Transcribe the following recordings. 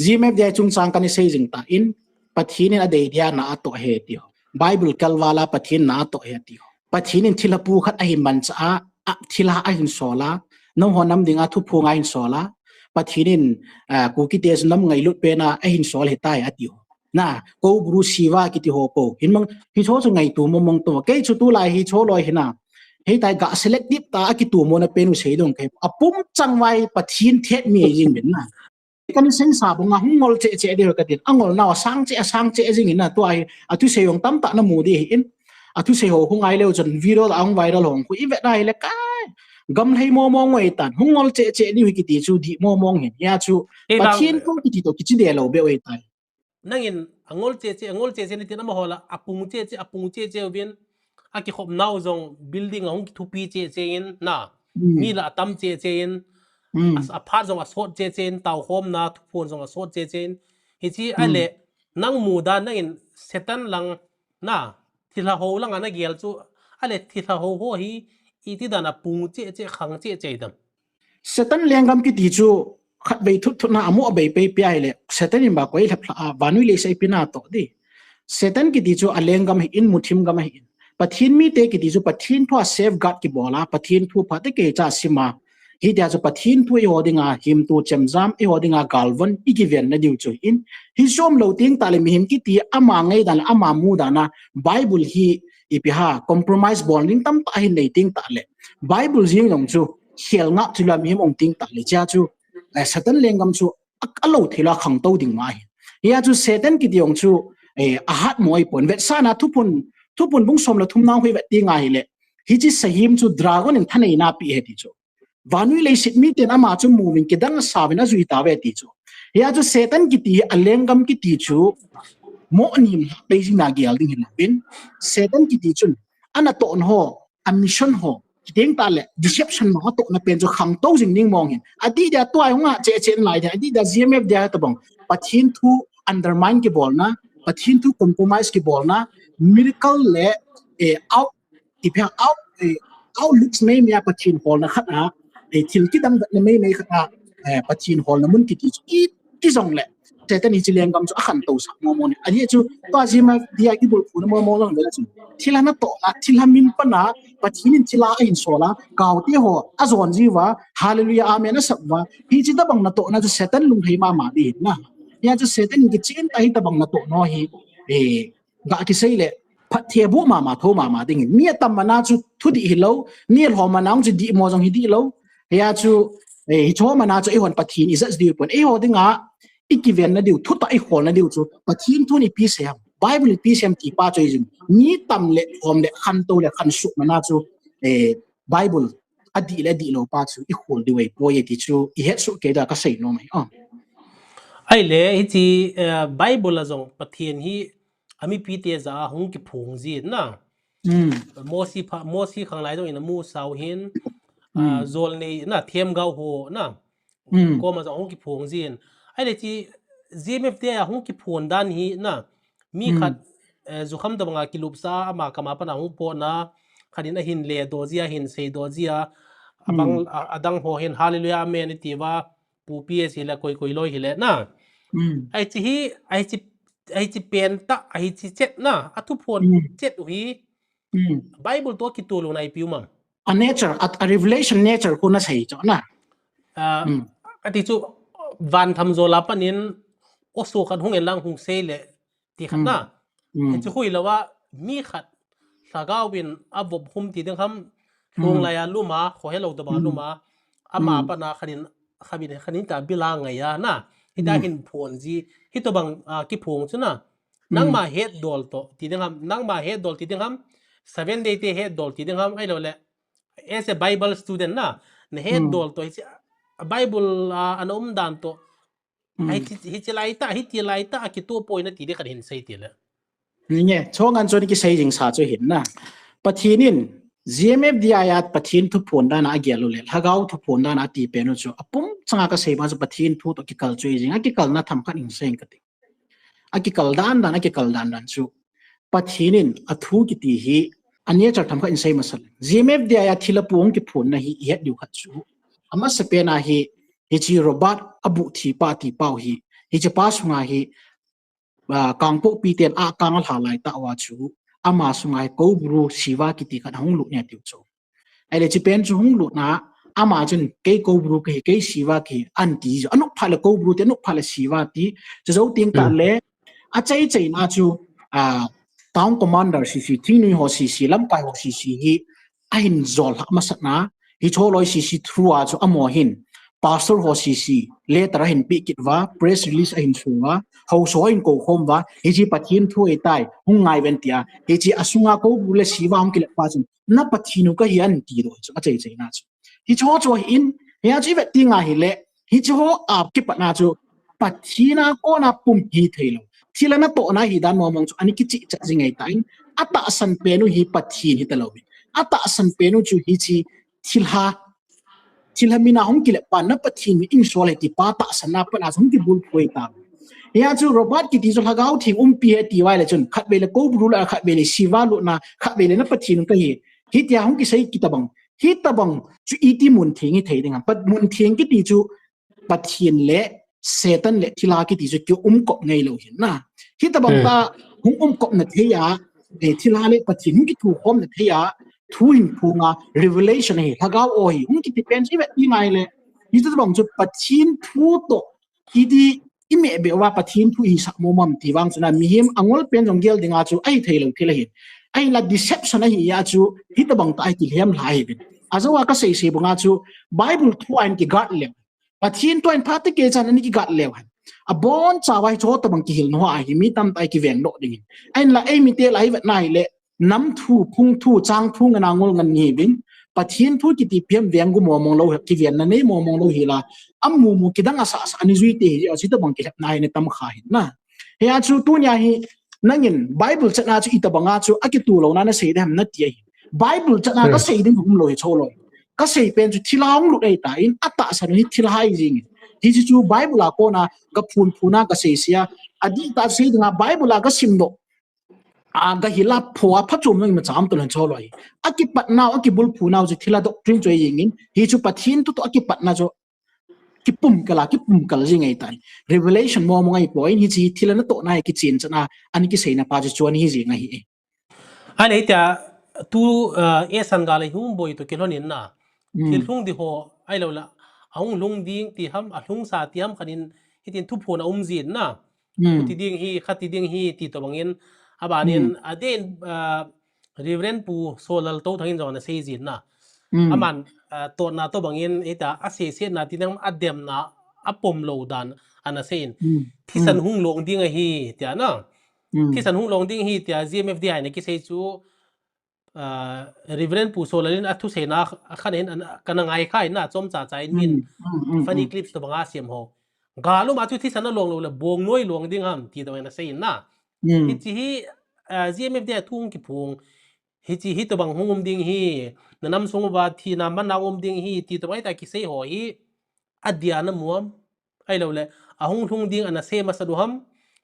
GMF dia chung chang kan sei jing ta in pathin in ade dia na to he ti Bible kalwala pathin na to he ti pathin in thilapu khat a hin man cha a thila a hin sola no honam dinga thu phunga hin sola pathin in ku ki te nam ngai lut pe na a hin sol he tai ati na ko bru siwa ki ti ho ko hin mang hi cho chu ngai tu mong to ke chu tu lai hi cho loi hina he tai ga selective ta ki tu mo na penu sei dong ke apum changwai pathin thet mi jing bin na kan sen sa bunga hungol che che de ka tin angol na sang che jing ina to ai atu se yong tam ta na mu di in atu se ho hungai leo chon video ang viral hong ku ive dai le kai gam hei mo mong wei tan hungol che ni wi ki ti chu di mo mong hin ya chu pathin ko ki ti to ki chi de lo be wei tai nangin angol che ni tin ma hola apung che win aki khop naw zong building hong ki thupi che in na mi la tam che in as apart zong asot che in taw khom na phon zong asot che in hi chi ale nang mu da nangin setan lang na thila ho lang ana gel chu ale thila ho hi iti dana pung che khang che dam setan lengam ki ti chu khat bei thut na amu bei pe pi ai le setan in ba koi la banui le sai pina to di setan ki ti chu alengam hi in muthim gam hi pathin mi te ki ti chu pathin thwa safeguard ki bola pathin thu pha te ke cha sima hi dia chu pathin thu e hodinga him tu chemjam e hodinga galvan i ki ven na diu chu in hi som lo ting ta le mi him ki ti ama ngai dan ama mu dana bible hi ipiha compromise bonding tam ta hin nei ting ta le bible jing long chu khel nga chula mi him ong ting ta le cha chu satan lengam chu alo thila khang to ding mai ya chu satan ki diong chu a hat moi pon vet sana thupun bung som la thumna hui vet ti ngai le hi chi sahim chu dragon in thanei na pi he ti chu vanui le sit mi ten ama chu moving ke dang savina zui ta ve ti chu ya chu satan ki ti alengam ki ti chu mo nim beijing na gyal ding hin bin satan ki ti chun ana ton ho a mission ho ding ta le deception ma to na pen jo khang to jing ning mong hin adi da to ai nga che lai da adi da GMF da ta bang pathin thu undermine ki bol na pathin thu compromise ki bol na miracle le out ipya out looks me ya pathin hol na khata thil ki dam na me khata pathin hol na mun ki ti jong le setan hi chileng gam chu akhan to sa mo ni ani chu to jima dia ki bol pu mo long le chu thilana to na thilhamin pana pathin chila in sola kaw ti ho azon jiwa hallelujah amen sabwa hi chi da bang na to na chu setan lung thei ma di na ya chu setan ki chin tai ta bang na to no hi ga ki sei le phat the bu ma tho ma ding mi tam mana chu thudi hi lo ni ho manang chu di mo jong hi di lo ya chu hi cho mana chu e hon pathin is di pon e ho dinga ikiven na diu thuta i hol na diu chu pathin thu ni pi sem bible pi sem ti pa choi jing ni tam le hom le khan to le khan su mana chu bible adi lo pa chu i hol di wei po ye ti chu i het su ke da ka sei no mai ai le hi chi bible la jong pathin hi ami pi te za hung ki phung ji na mosi khang lai jong in mu sau hin zol nei na them gau ho na ko ma jong hung ki phung jin ai le chi GMF te hung ki phon dan hi na mi khat zu kham da banga kilup sa ama kama pa na hung po na khanin a hin le do zia hin sei do zia abang adang ho hin hallelujah amen ti wa pu pi se la koi loi hi le na ai chi pen ta ai chi chet na atu phon chet hi bible to ki tu lo nai piu mam a nature a revelation nature ko na sei cho na ati chu van tham zo la panin o so khan hung en lang hung se le ti khat na chu hui la wa mi khat sagaw bin abob hum ti ding kham thong la ya luma kho helo da ba luma ama pa na khanin ta bilang ngai ya na hita hin phon ji hito bang ki phung chu na nang ma head dol to ti ding ham nang ma head dol ti ding ham 7 day te head dol ti ding ham ai lo le as a bible student na head dol to bible anom dan to ai hi ti lai ta ki to point na ti de kan hin sei ti le ni nge chong an choni ki sei jing sa chu hin na pathinin GMF dia ya pathin thu phon da na agelo le hagau thu phon da na ti pe no chu apum changa ka sei ba chu pathin thu to ki kal chu jing ki kal na tham khan in seng ka ti aki kal dan chu pathinin athu ki ti hi ania char tham khan in sei masal GMF dia ya thila puong ki phon na hi het diu khat chu ama se pe na hi chi robot abu thi pa ti pau hi hi che pa sunga hi kangpo pi ten a kang la lai ta wa chu ama sunga ko bru siwa ki ti khan hong lu ne tiu chu ai le chi pen chu hong lu na ama chun ke ko bru ke siwa ki an ti jo anu phala ko bru te anu phala siwa ti zo ting ta le a chai chai na chu town commander cc thing ho cc lam pai ho cc hi ain zol ma sakna hi choloi cc through a chu amo hin pastor ho cc letter hin pi kitwa press release ain sunga ho so in ko khom wa hi chi pathin thu e tai hung ngai ven tia hi chi asunga ko bule siwa hum ki pa chun na pathinu ka hian ti ro chu a chai chai na chu hi cho in ya chi vet ti nga hi le hi cho ap ki pa na chu pathina ko na pum hi thailo thila na to na hi dan mo mong chu ani ki chi cha jingai tain ata san pe nu hi pathin hi talobi ata san pe nu chu hi chi thilha mina hom ki le pa na pathin mi ing so le ti pa ta sana pa na hom ki bul phoi ta ya chu robot ki ti zo hagau thing pi he ti wai le chun khat be le ko bru la khat be le siwa lu na khat be le na pathin ka hi tia hom ki sei ki tabang hi tabang chu iti mun thing hi thei ding pat mun thing ki ti chu pathin le Satan le thila ki ti chu ki ko ngai lo hin na hi tabang ta hum ko na theya de thila le pathin ki thu hom na theya thu in phunga revelation hi hagau oi ki ti pen si ve ti ngai le hi tabang chu pathin thu to ki di ime be wa pathin thu hi sa momam ti wang chuna mi him angol pen jong gel dinga chu ai thei lo thila hin ai la deception hi ya chu hi tabang ta ai ti hem lai bin azawa ka sei se bunga chu bible thu an ki god le pathin to in phat ke chan ani ki god le han a bon chawai cho tabang ki hil no a hi mi tam tai ki veng do ding ai la ai mi te lai vet nai le nam thu phung thu chang thu ngana ngol ngan ni bin pathin thu ki ti pem veng gu mo mong lo ki ven na nei mo mong lo hi la ammu mu ki dang asa ani zui te a si tabang ki nai ne tam kha hin na he a chu tu nya hi nangin bible chana chu itabanga chu akitu lo na na sei dam na ti hi bible chana ka sei ding hum lo hi cho lo ka sei pen chu thilang lu dei ta in ata san hi thilhai jing hi chu bible a ko na ka phuna ka sei sia adi ta sei dinga bible a ka sim do aga hila phwa phachum nang ma cham tulan cho loi akipat naw akibul phuna ju thila doctrine choi yingin hi chu pathin tu to akipat na jo kipum kala jingai tai revelation mo mo ngai point hi chi thila na to na ki chin chana ani ki sei na pa ju chuan hi jinga hi ani ta tu e san ga le hum boi to kilonin na til thung di ho ai lo la aung lung ding ti ham a lung sa ti ham khanin hitin thu phona jin na ti ding hi khati ding hi ti to bangin abanin aden reverend pu solal to thangin jona sei jin na aman to na to bangin eta ase se na tinam adem na apom lo dan ana sein thisan hung long ding hi tia na thisan hung long ding hi tia gmfd ai ne ki sei chu reverend pu solalin athu sena khanen kana ngai khai na chom cha chai min funny clips to banga siam ho galu ma chu thisan na long lo la bong noi long ding ham ti to na sein na hi chi hi gmfd thung ki phung hi chi hi to bang hungum ding hi nanam song ba thi na man na ding hi ti to mai ta ki sei ho hi adia na muam ai lo le a hung thung ding ana se ma sadu ham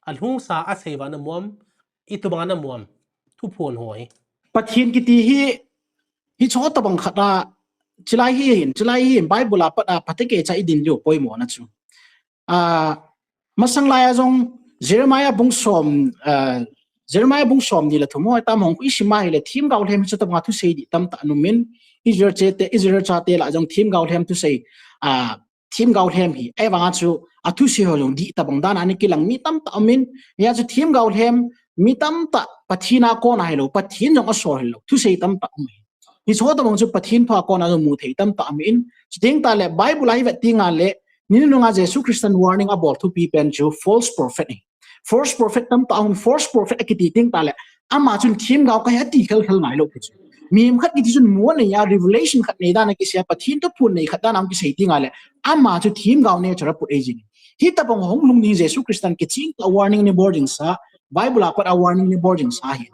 al hung sa a sei ba na muam i to bang na muam thu phon hoi pathin ki ti hi cho ta bang khata chilai hi bible a pat a patike cha idin jo poimo na chu masang laya jong jeremiah bung som ni la thumo ta mong ku isima hi le thim gaul hem chu ta ma thu sei di tam ta numin israel cha te la jong thim gaul hem tu sei thim gaul hem hi ai wanga chu athu se ho jong di ta bang dan ani kilang mi tam ta min ya chu thim gaul hem mi tam ta pathina ko na hello pathin jong a so hello thu sei tam ta mi hi so ta mong chu pathin pha ko na mu thei tam ta min ding ta le bible ai vet tinga le ni nu nga jesu christian warning about to people chu false prophet tam ta false prophet akiti ting ta le ama chun thim gaw ka hati khal nai lo chu mim khat ki chun mo ne ya revelation khat ne da na ki sia pathin to phun nei khat da nam ki sei tinga le ama chu thim gaw ne chara pu aging hi ta bang hong lung ni jesu christian ki ching ta warning ni boarding sa bible a pat a warning ni boarding sa hi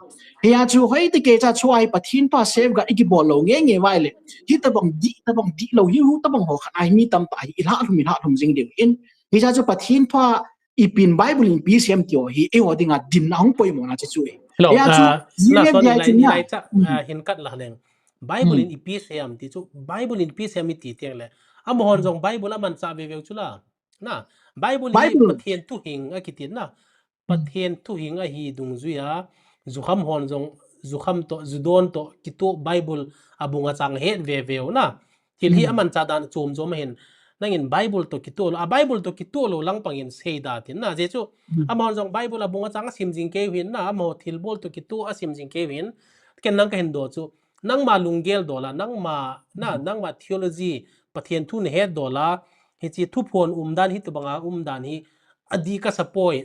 ya chu hoi te ke cha chuai pathin pa save ga iki bol lo nge wai le hi ta bang di lo hi hu ta bang ho khat ai mi tam ta hi la thum jing ding in hi cha chu pathin pa ipin bible in pcm tio hi e hodinga din na hong poi mo na chu ya chu na so ni lai cha hin kat la leng bible in pcm ti chu bible in pcm ti tiang le am hon jong bible man cha ve ve chu la na Bible hi Bible pathian tu hing a kitin na pathian tu hing a hi dung zuya zukham hon jong zukham to zudon to kitu Bible abunga chang het ve veu na til hi aman cha dan chum chom hen nangin Bible to kitu a Bible to kitu lo lang pangin sei da tin na je chu amon jong Bible abunga chang sim jing ke hin na amo thil bol to kitu a sim jing ke hin ken nang ka hen do chu nang ma lungel dola nang ma theology pathian tu ne het dola hi chi thu phon dan hi to banga dan hi adi ka sapoi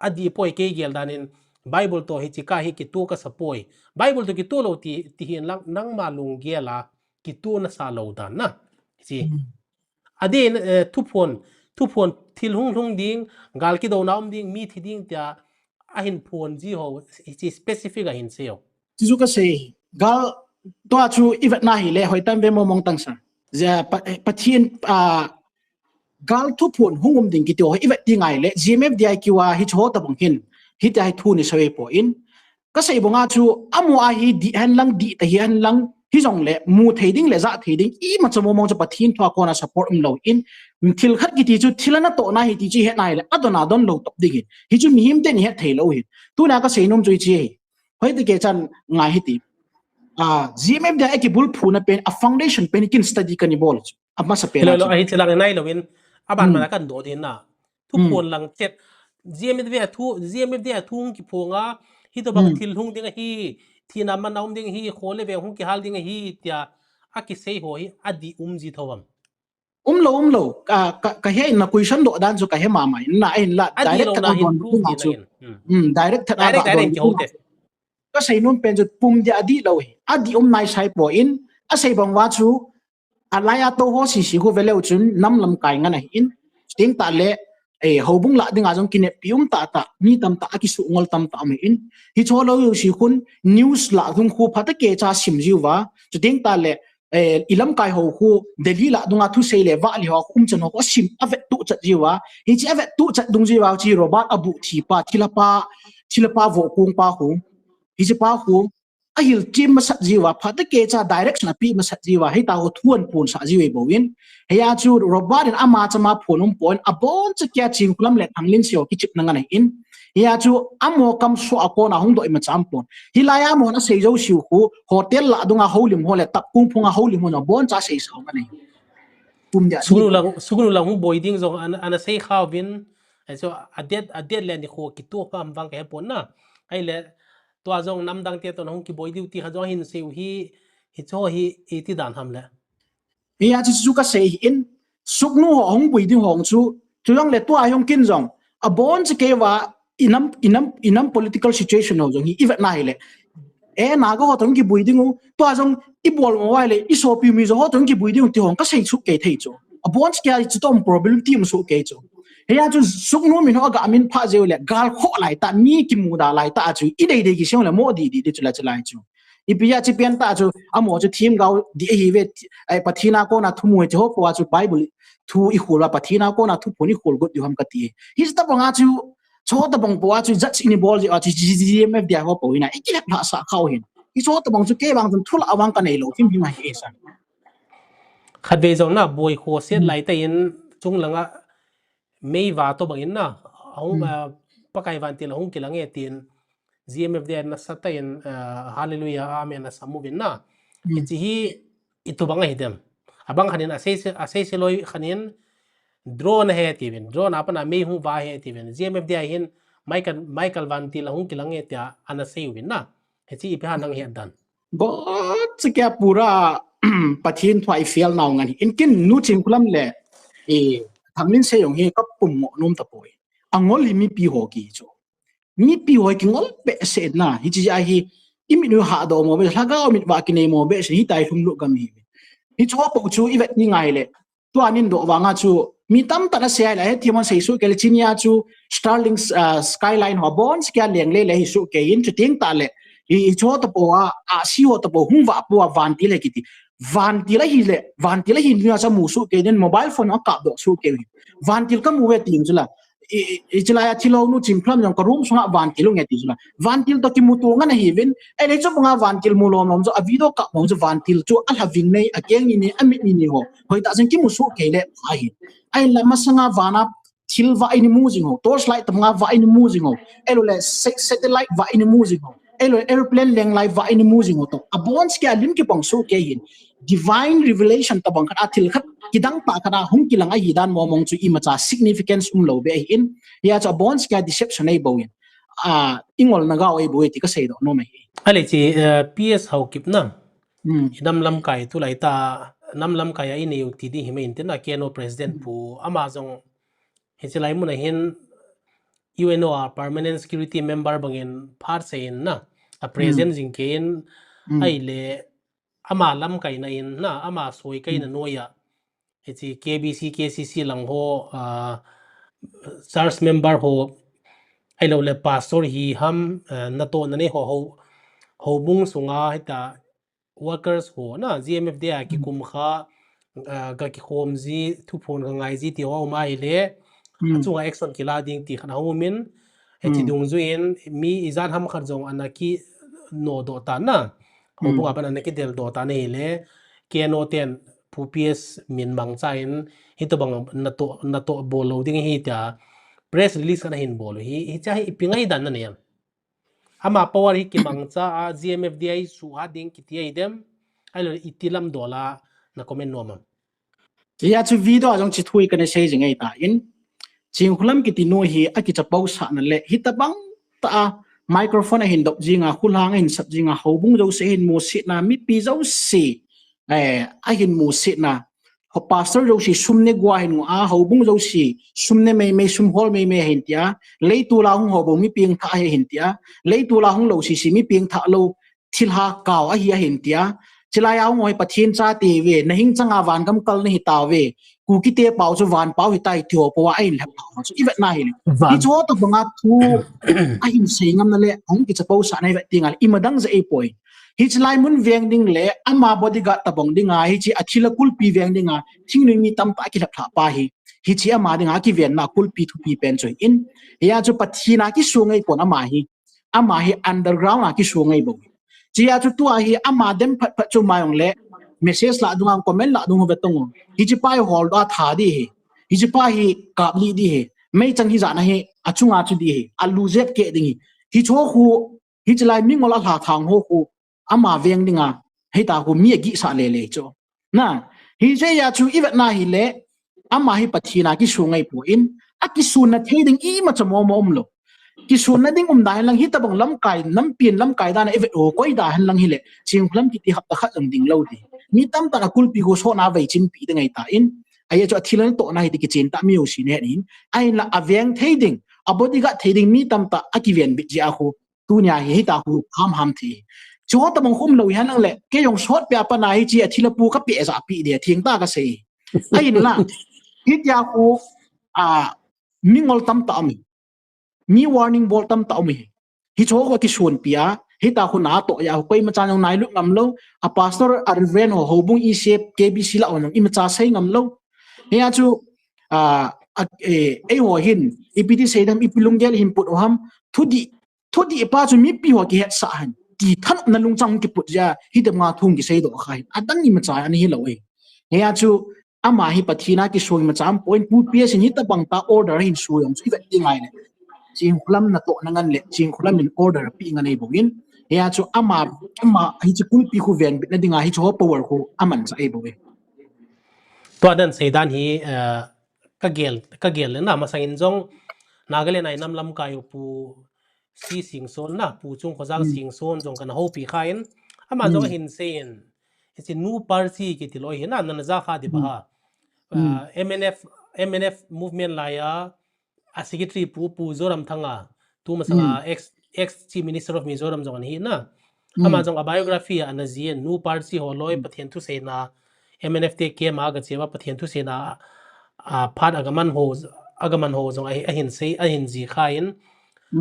adi poi ke gel danin Bible to hi chi ka hi kitu ka sapoi Bible to kitu lo ti hin lang nang ma lungela kitu na sa lo dan na chi adin thu phon thil hung ding gal ki do naum ding mi thi ding tia a hin phon ji ho chi specific a hin seo Tizu ka sei gal to chu ivat na hi le hoi tam ve mo mong tang sa ja pathian gal thu phun hungum ding ki to ivat ti ngai le GMF di ki wa hi cho ta bang hin hi ta hi thu ni sawe po in ka sei bonga chu amu a hi di han lang di ta hi han lang hi jong le mu theding le za theding I ma chamo mong cha pathian thwa ko na support lo in thil khat ki ti chu thilana to na hi ti chi he nai le adona don lo top digin hi chu mi him te ni he thei lo hi tu na ka sei nom chui chi hoi te ke chan ngai hi ti GMF da ki bul phuna pen a foundation pen kin study kan ni bol ama sa pen lo ai chilang nai lo win aban mana kan do din na thu phon lang chet GMF de thu ki phonga hi to bang thil hung ding hi thina man naum ding hi khole ve hung ki hal ding hi tia a ki sei ho hi adi ji thawam lo ka he na question do dan so ka he ma mai na ai la direct ka don direct ki hote ka sei nun pen jo pum dia adi lo hi adi nai sai po in a sei bang wa chu alaya to ho si ho vele chun nam lam kai ngana in ting ta le hobung la dinga jong kine pium ta ni tam ta ki su ngol tam ta me in hi cholo yu si khun news la dung khu phata ke cha sim jiwa chu ting ta le ilam kai ho khu delhi la dunga thu sei le wa li ho kum chen ho sim ave tu chat jiwa hi chi ave tu chat dung jiwa chi robot abu thi pa thilapa vo kung pa hu hi chi pa hu a hil chim ma sat jiwa phata ke cha direction pi ma sat jiwa hi ta ho thuan pun sa jiwe bowin heya chu robot in ama chama phonum point abon cha kya chim kulam le thanglin sio ki chip nanga in heya chu amo kam so akona hung do ima cham pon hilaya mo na sei jo siu khu hotel la dunga holim hole tap kung phunga holim mo na bon cha sei sa ngani pum dia sugunu lang hung boy ding zong ana sei khawin so adet le ni kho ki to pam wang ke pon na ai le to azong nam dang te to hung ki boy duty ha zo hin seu hi cho hi ti dan ham le ya chi su ka sei in sugnu ho hong bui ding hong chu yang le to ayong kin jong a bon che ke wa inam political situation ho jong hi ivat nai le na go tong ki bui ding to azong I bol mo wa le I so pi mi zo ho tong ki bui ding ti hong ka sei chu ke thei chu a bon che ke chi tom problem team su ke chu heya chu sugnu min ho ga amin pha je le gal kho lai ta mi ki mu da lai ta chu I dei ki siong le mo di chu la chalai chu ipia chi pian ta chu amo chu thim gau di hi ve ai pathina ko na thumu he ho ko chu bible thu I khula pathina ko na thu phoni khol got yu ham ka ti his ta banga chu cho ta bang po chu judge in ball ji GMF dia ho po ina ikilak na sa khaw hin I cho ta bang chu ke bang thul awang ka nei lo phim hi ma hi sa khadve zong na boy kho set lai ta in chung langa mei wa to bang in na hong pakai van til hong kilang e tin GMF dia na satain hallelujah amen na samuvin na iti hi ito bang hidem abang hanin asay loi hanin drone he tivin drone apa na may hung va he tivin GMF dia hin Michael van til hung kilang e tia ana saywin na iti ipihan nang hedan god sikya pura pathin thwai fiel naw ngani inkin nu chim kulam le thamlin se yong he ka pum mo num ta poi angol mi pi ho ki cho mi pi hoi ki ngol pe se na hi chi hi imi nu ha do mo be thaga mi ba ki nei mo be se hi tai thum lu kam hi hi cho po chu I vet ni ngai le to anin do wanga chu mi tam ta na se ai la he timon sei su ke le chinia chu Starlink skyline ho bon skya leng le hi su ke in chu ting ta le hi cho to po a si ho to po hung wa po van ti le ki ti van ti la hi ni sa mu su ke den mobile phone a ka do su ke van ti ka mu we ting chu la ichilaya chilo nu chimplam yang karum sunga vantil nge tisula vantil to kimutu nga na hivin ele cho mga vantil mulom nom so avido ka mo so vantil chu al having nei ageng ni amit ni ho hoi ta jeng kimusu kele ai la masanga vana thil va ini mu jing ho torchlight tamnga va ini mu jing ho elo le satellite va ini mu jing ho elo airplane leng lai va ini mu jing ho to abons ke alim ke bang so ke hin divine revelation tabang khat athil khat kidang pa kana hung kilanga hi dan mo mong chu imacha significance lo be in ya cha bonds ka deception ai boin ingol na ga oi boi ti ka sei do no mai ale chi ps hau kip na nam lam kai tu lai ta nam lam kai ai nei ti di himen tin na keno president pu amazon he chilai mun hin UNOR permanent security member bangin phar sein na a president jingken ai le ama lam kai na in na ama soi kai na noya he chi KBC KCC lang ho church member ho ai lo le pastor hi ham na to na ne ho bung sunga hita workers ho na GMF dia ki kum kha ga ki khom ji thu phon ga ngai ji ti ho mai le chunga action kila ding ti khana ho min he chi dung zuin mi izan ham khar jong anaki no do ta na ho bu ga ban anaki del do ta ne le ke no ten pu ps min mang chain hito bang na to bolo ding hi ta press release kana hin bolo hi cha hi pingai dan na ne ama power hi ki mang cha GMFDI su ha ding ki ti dem ai lo itilam dola na comment no ma ya chu video jong chi thui kana sei jing ai ta in jing khulam ki ti no hi a ki cha pau sa na le hi ta bang ta microphone hin dok jinga khulang hin sap jinga hobung jo se hin mo sit na mi pi jo si a hin mo sit na ho pastor jo si sumne gwa hin a hobung jo si sumne me sum hol me hin tia leitu la hung hobung mi ping tha hin tia leitu la hung lo si mi ping tha lo thil ha kaw a hi hin tia chila yaw ngoi pathin cha ti we na hing changa wan kam kal ni ta we ku ki te pau chu wan pau hi tai thio po ai le chu i vet na hi ni cho to banga thu a hin se ngam na le hong ki cha pau sa nai ve tingal i madang za e point hi chlai mun veng ding le ama bodyguard ta bong dinga hi chi athila kul pi veng dinga thingni mi tam pa ki thla pa hi chi ama dinga ki ven na kul pi thu pi pen choi in ya chu pathina ki sungai pon ama hi underground na ki sungai bo chia chu tu hi ama dem phat chu mayong le message la dunga comment la dunga betong hi chi pai hol da tha di hi chi pai hi kap li di he mai chang hi za na he achunga chu di he alu zet ke ding hi cho khu hi chlai mi ngol la thang ho khu ama veng dinga he ta khu mi gi sa le cho na hi je ya chu i vet na hi le ama hi pathina ki sungai po in aki sun na theding i ma chamo mom lo ki sun na ding dai lang hi ta bang lam kai nam pin lam kai da na evet o koi da han lang hi le ching khlam ki ti hap ta khat ang ding lo di ni tam ta na kul pi go so na vai chin pi da ngai ta in ai cho thilan to na hi ti ki chin ta mi o si ne ni ai la aveng theding abodi ga theding mi tam ta aki ven bi ja khu tu nya hi ta khu ham thi cho ta bang khum lo hi han le ke yong shot pya pa na hi chi athila pu ka pi za pi de thing ta ka se ai la hi ya khu mingol tam ta mi mi warning bol tam ta mi hi cho ko ki sun pia hi ta khu na to ya koi ma cha nang nai lu ngam lo a pastor arven ho hobung I shape KBC la on I ma cha sai ngam lo he ya chu ho hin ipiti sei dam ipilunggel him put ham thudi pa chu mi pi ho ki het sa han ti than na lung chang ki put ja hi de nga thung ki sei do khai adang ni ma cha ani hi lo he ya chu ama hi pathina ki soi ma cham point pu ps ni ta bang ta order hin su yom chi vet ti ngai ne ching khulam na to nangan le ching khulam in order pi nganei bogin ya chu ama hi chi kul pi khu ven bit na dinga hi cho power khu aman cha e boge to dan seidan hi ka gel na ma sangin jong nagale nai nam lam kai pu si sing son na pu chung khojang sing son jong kan ho pi khain ama jong hin sein isi nu party ki tiloi hina nan za kha di ba MNF movement la ya a secretary pu zoram thanga tu masanga ex chief minister of Mizoram jong hi na ama jong a biography an ji nu party holoi pathen thu se na MNF te ke ma ga chewa pathen thu se na phat agaman ho jong a hin ji khain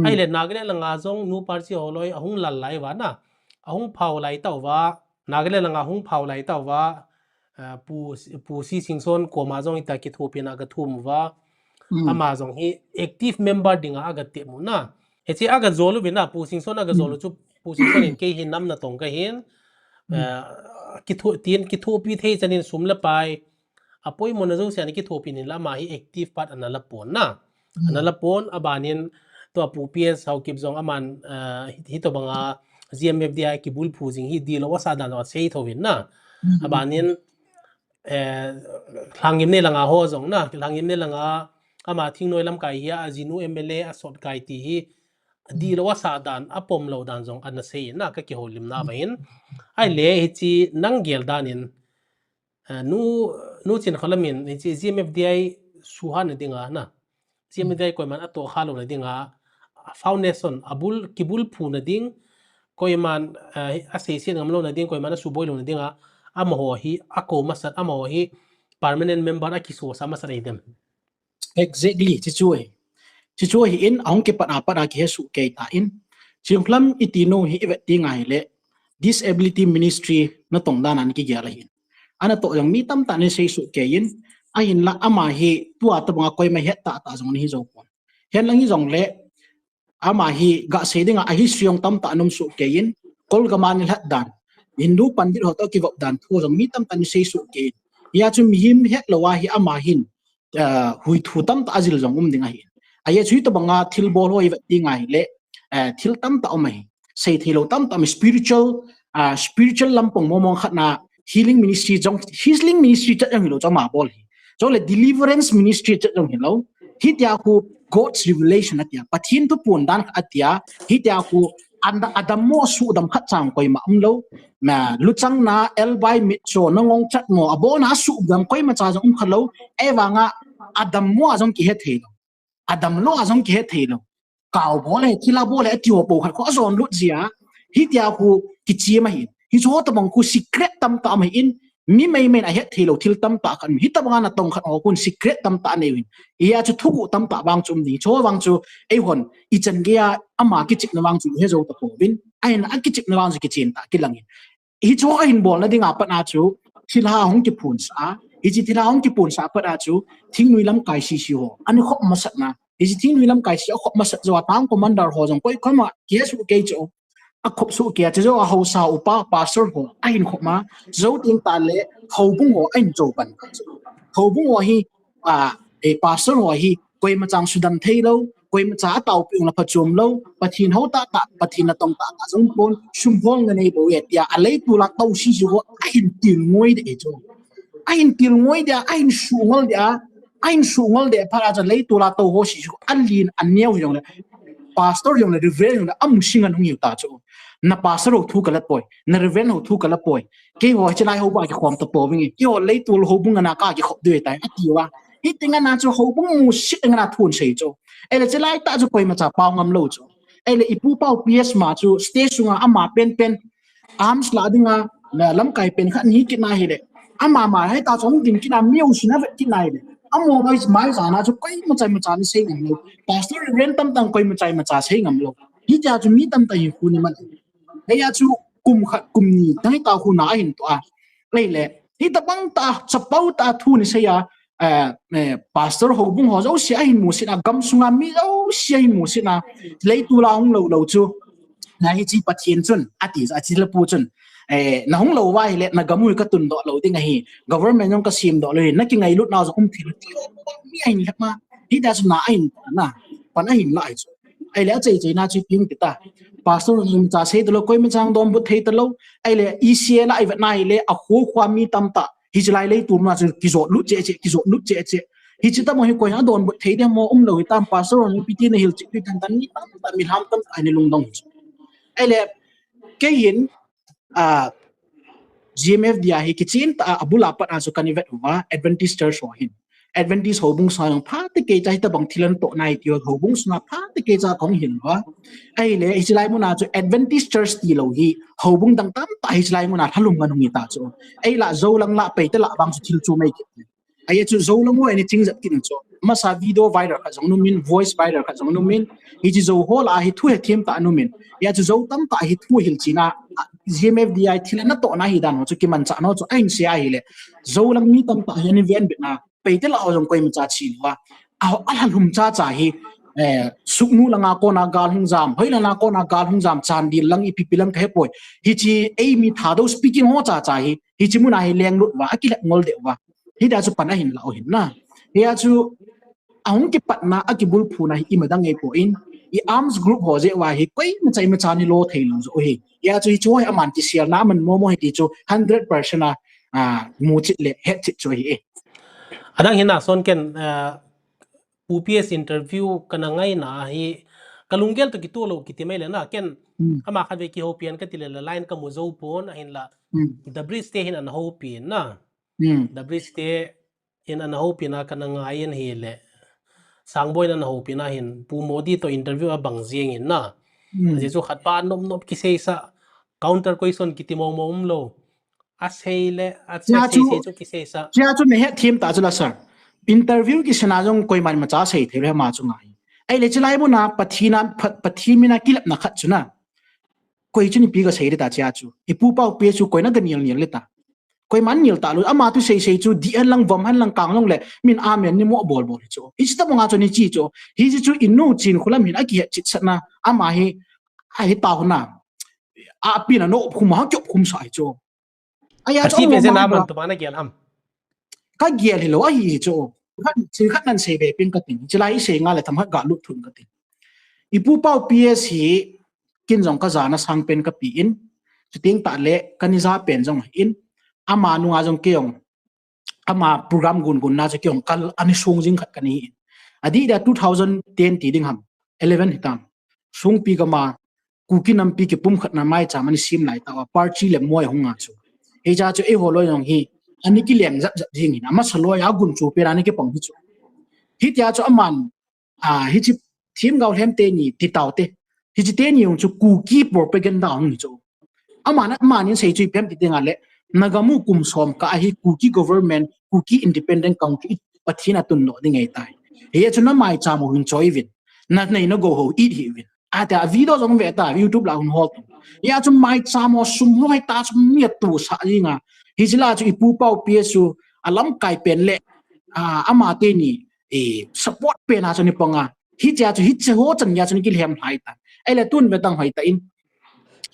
ai le nagle langa jong nu party holoi ahung lal lai wa na ahung phau lai taw wa nagle langa ahung phau lai taw wa pu si singson ko ma jong ita ki thu pina ga thum wa ama jong hi active member dinga aga te mu na echi aga zolu bina pu singson aga zolu chu pu singson in ke hin nam na tong ka hin ki thu pi thei chanin sumla pai apoy mo na zo siya ni kithopi nila mahi active part analapon na analapon abanin to apu PS how kip zong aman hito banga GMFDI kibul phujing hi dilo wasa dan wa sei thowin na abanin langim ne langa ho zong na langim ne langa ama thingnoi lam kai hi ajinu MLA asot kai ti hi dilo wasa dan apom lo dan zong an sei na ka ki holim na bain ai le hi chi nanggel danin nu chin khalamin ni chi GMFDI suhan dinga na GMFDI ko man ato khalo na dinga foundation abul kibul phu na ding koiman association ngamlo na ding koiman suboi lo na dinga amaho hi ako masat amaho hi permanent member akiso sama saridem exactly chi chu hi in aung ke pa ki hesu ke ta in chinglam itino hi eveti ngai le disability ministry na tongdan an ki gyala hin ana to yang mi tam ta ne sei su ke in a hin la ama hi tua ta banga koi ma het ta jong ni zo pon hen lang hi jong le ama hi ga se dinga a hi siong tam ta num su ke in kol ga man hat dan hindu pandit ho to ki vop dan thu jong mi tam ta ni sei su ke ya chu mi him het lo wa hi ama hin hui thu tam ta azil jong dinga hi aya chui to banga thil bol hoi va tingai le thil tam ta omai sei thilo tam ta spiritual lampong momong khatna healing ministry chat yang lo chama bol hi so le deliverance ministry chat yang hello hi tia ku God's revelation atia pathin to pon dan atia hi tia ku anda adamo su dam khat chang koi ma amlo na luchang na elbai mit cho nangong chat mo abona su dam koi ma cha jong khalo ewanga adamo ajong ki he thelo adam lo azong ke thelo kaw bole thila bole atio po khat ko azon lut zia hi tia ku kichi ma hi cho ta bang ku secret tam ta ma in mi mai men a he thelo thil tam ta kan hi ta banga na tong khat o kun secret tam ta ne win ya chu thuku tam ta bang chum ni cho bang chu ei hon I chan ge ama ki chik na bang chu he zo ta po win ai na ki chik na bang chu ki chin ta ki langin hi cho a hin bol na dinga pa na chu thila hong ki phun sa hi chi thila hong ki phun sa pa da chu thing nui lam kai si ho ani khop ma sat na hi thing nui lam kai si khop ma sat zo tang commander ho jong koi khoma ke su ke cho a khop su ke cho a ho sa upa pastor ho ain khop ma zo ting ta le ho bung ho ain zo ban ho bung ho hi pastor ho hi koi ma chang su dan thei lo koi ma cha tau pi la phachum lo pathin ho ta pathin na tong ta jong pon sum hong na nei bo ye tia a le tu la tau si ho ain til ngoi de cho ain til ngoi dia ain sungol dia para ja lei tula to ho si alin aneu yong le pastor yong le reverend yong am singan hung yu ta cho na pastor ho thu kalat poi na reverend ho thu kalat poi ke ho chlai ho ba ki khom ta po wingi ki ho lei tul ho bunga na ka ki khop de tai atiwa hi tinga na cho ho bung mu sit nga na thun sei cho ele chlai ta cho koi ma cha paw ngam lo cho ele ipu paw PS ma chu stage sunga ama pen arms la dinga na lam kai pen khan hi ki na hi le ama ma hai ta chong din ki na miu sina vet ki nai le amo mai za na chu koi ma cha ni sei ngam lo pastor ren tam tang koi ma cha sei ngam lo hi ja chu mi tam ta hi khu ni man he ya chu kum khat kum ni dai ta khu na hin to a le hi ta bang ta chapau ta thu ni sei ya pastor ho bung ho zo sia hin mu sina gam sunga mi zo sia hin mu sina lei tu la hong lo chu na hi chi pathian chun ati za chi la pu chun na hong lo wai le na gamu ka tun do lo ding hi government yong ka sim do le na ki ngai lut na zo thil ti mi ai ni ma hi da na ai na pa na hin lai chu ai le chei na chi ping ti ta pastor nim cha sei do koi mi chang dom bu thei ta lo ai le ECA la ai va nai le a ho khwa mi tam ta hi chlai le tu ma ki zo lut che hi chi ta mo hi koi ha don bu thei de mo lo hi tam pastor ni piti na hil chi pi tan ni tam ta mi ham tam ai ni lung dong ai le ke yin GMFDI hi kichin ta abula pat aso kanivet wa Adventist Church ho hin Adventist hobung sa ng pha te ke chai ta bang thilan to nai tio hobung sna pha te ke cha kong hin wa ai le islai mu na chu Adventist Church ti lo hi hobung dang tam ta islai mu na thalum ngan ngi ta chu ai la zo lang la pe te la bang chu thil chu mai ki ai chu zo lang mo any thing zat kin chu ma sa video viral ka jong nu min voice viral ka jong nu min hi ji zo ho la hi thu he them ta nu min ya chu zo tam ta hi thu hil china GMFDI thilana to na hi dan chu ki man cha no chu ain sia hi le zo lang mi tam ta hi ven bit na pe te la jong koi ma cha chi wa a han hum cha hi suknu langa ko na gal hung jam hoila na ko na gal hung jam chan di lang I pipilam khe poi hi chi ei mi tha do speaking ho cha hi chi mu na hi leng lut wa ki la ngol de wa hi da chu pan a hin la o hin na he chu ahung ki patna akibul phuna hi imadang ei po in I arms group ho je wa hi koi ma chai ma chani lo thei lu zo hi ya chu hi chu hi aman ti sial na man mo mo hi ti chu 100% mu chit le het chit chu hi adang hina son ken UPS interview kana ngai na hi kalunggel to kitulo kitimele na ken kama kha ve ki hopian ka tilala line ka mo zo pon ahin la the bridge te hin an hopian na the bridge te in an hopian na kana ngai en hele sangboy na hopian na hin pu modi to interview abang jing in na je chu khat pa nom nom ki sei sa counter question kitimo mom lo asele atse sei chu ki sei sa ja chu me he team ta chu la sir interview ki sana jong koi man ma cha sei thele ma chu ngai ai le chlai mo na pathimina kilap na khat chuna koi chuni pi ga sei ta cha chu ipu pau pe chu koi na ga nil nil le ta koi man nil ta lu ama tu sei chu di an lang vom han lang kang long le min amen ni mo bol bol chu ista mo nga chu ni chi chu hi ji chu innu chin khulam hin aki chit sana ama hi ai ta hona a pi na no khum ha kyop khum sai chu aya chu pe se na man to mana gyal ham ka gyal hi lo a hi chu khan chi khat nan sei be pin ka tin chilai sei nga le tham ha ga lu thun ka tin ipu pau ps hi kin jong ka jana sang pen ka pi in chuting ta le kaniza pen jong in ama nu nga jong keong ama program gun gun na je keong kal ani sung jing khat kani adi da 2010 ti ding ham 11 hitam sung pi ka ma ku kinam pi ke pum khat na mai cha mani sim lai ta party le moi honga chu e ja chu e holo yong hi ani ki leng zat zat jing ina ma salo ya gun chu pe rani ke pong hi chu hi tia chu aman hi chi thim gaul hem te ni ti taw te hi chi te ni yong chu ku ki propaganda ang ni chu amana manin sei chu pem ti tenga le nagamu kum som ka hi ku ki government ku ki independent country pathina tun no ding ei tai he chu na mai cha mo hin choi vin na nei no go ho eat hi vin ata video jong ve ta YouTube la hun hol ya chu mai cha mo sum loi ta chu miet tu sa ringa hi jila chu ipu pau psu alam kai pen le ama te ni support pe na chu ni ponga hi ja chu hi che ho chan ya chu ni ki lem hai ta ai le tun ve tang hai ta in